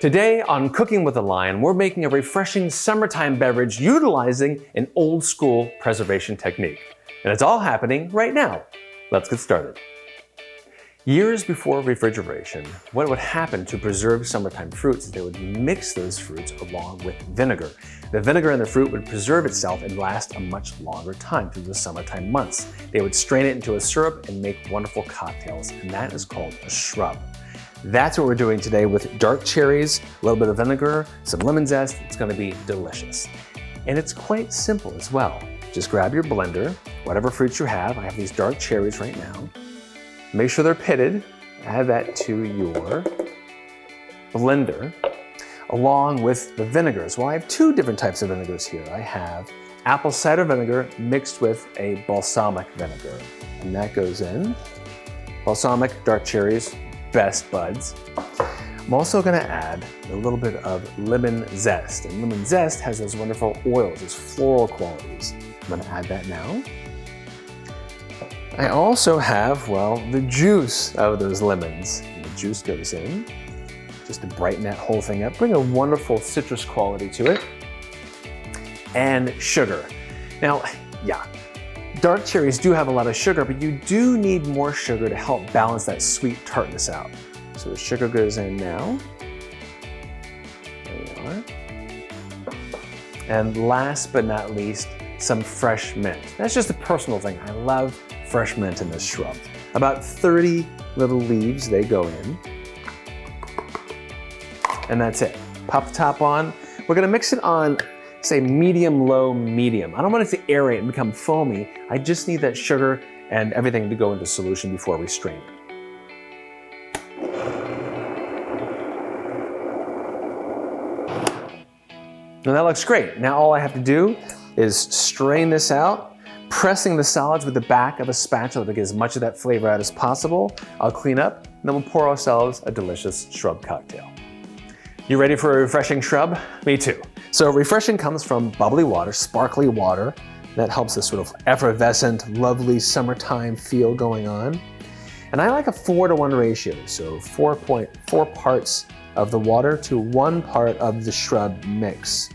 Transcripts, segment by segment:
Today on Cooking with the Lion, we're making a refreshing summertime beverage utilizing an old school preservation technique. And it's all happening right now. Let's get started. Years before refrigeration, what would happen to preserve summertime fruits is they would mix those fruits along with vinegar. The vinegar in the fruit would preserve itself and last a much longer time through the summertime months. They would strain it into a syrup and make wonderful cocktails, and that is called a shrub. That's what we're doing today with dark cherries, a little bit of vinegar, some lemon zest. It's going to be delicious. And it's quite simple as well. Just grab your blender, whatever fruits you have. I have these dark cherries right now. Make sure they're pitted. Add that to your blender along with the vinegars. Well, I have two different types of vinegars here. I have apple cider vinegar mixed with a balsamic vinegar. And that goes in. Balsamic, dark cherries, best buds. I'm also gonna add a little bit of lemon zest. And lemon zest has those wonderful oils, those floral qualities. I'm gonna add that now. I also have, well, the juice of those lemons. And the juice goes in, just to brighten that whole thing up, bring a wonderful citrus quality to it. And sugar. Now, yeah, dark cherries do have a lot of sugar, but you do need more sugar to help balance that sweet tartness out. So the sugar goes in now. There we are. And last but not least, some fresh mint. That's just a personal thing. I love fresh mint in this shrub. About 30 little leaves, they go in. And that's it. Pop the top on. We're gonna mix it on, say medium, low, medium. I don't want it to aerate and become foamy. I just need that sugar and everything to go into solution before we strain it. And that looks great. Now all I have to do is strain this out, pressing the solids with the back of a spatula to get as much of that flavor out as possible. I'll clean up, and then we'll pour ourselves a delicious shrub cocktail. You ready for a refreshing shrub? Me too. So refreshing comes from bubbly water, sparkly water. That helps this sort of effervescent, lovely summertime feel going on. And I like a 4-to-1 ratio, so 4.4 parts of the water to 1 part of the shrub mix.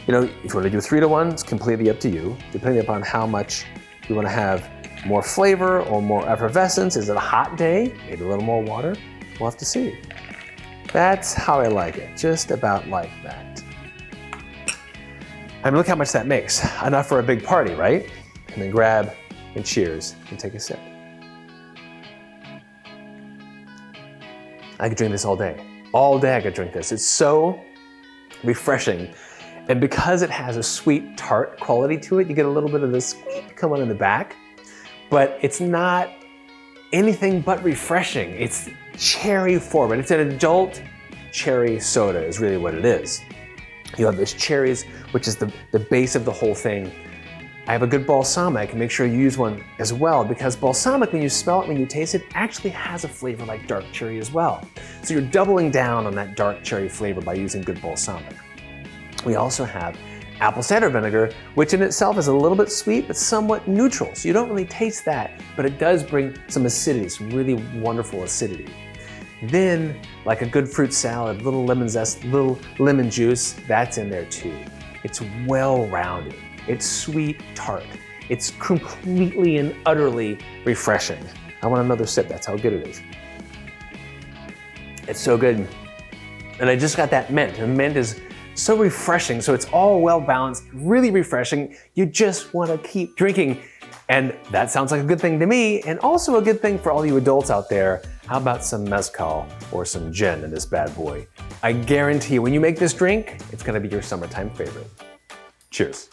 You know, if you want to do 3-to-1, it's completely up to you, depending upon how much you want to have more flavor or more effervescence. Is it a hot day? Maybe a little more water? We'll have to see. That's how I like it, just about like that. I mean, look how much that makes. Enough for a big party, right? And then grab and cheers and take a sip. I could drink this all day. All day I could drink this. It's so refreshing. And because it has a sweet tart quality to it, you get a little bit of the sweet come on in the back, but it's not anything but refreshing. It's cherry forward. It's an adult cherry soda is really what it is. You have those cherries, which is the base of the whole thing. I have a good balsamic, and make sure you use one as well, because balsamic, when you smell it, when you taste it, actually has a flavor like dark cherry as well. So you're doubling down on that dark cherry flavor by using good balsamic. We also have apple cider vinegar, which in itself is a little bit sweet, but somewhat neutral. So you don't really taste that, but it does bring some acidity, some really wonderful acidity. Then, like a good fruit salad, little lemon zest, little lemon juice, that's in there too. It's well-rounded. It's sweet tart. It's completely and utterly refreshing. I want another sip, that's how good it is. It's so good. And I just got that mint, and mint is so refreshing, so it's all well balanced, really refreshing. You just want to keep drinking. And that sounds like a good thing to me, and also a good thing for all you adults out there. How about some mezcal or some gin in this bad boy? I guarantee you, when you make this drink, it's gonna be your summertime favorite. Cheers.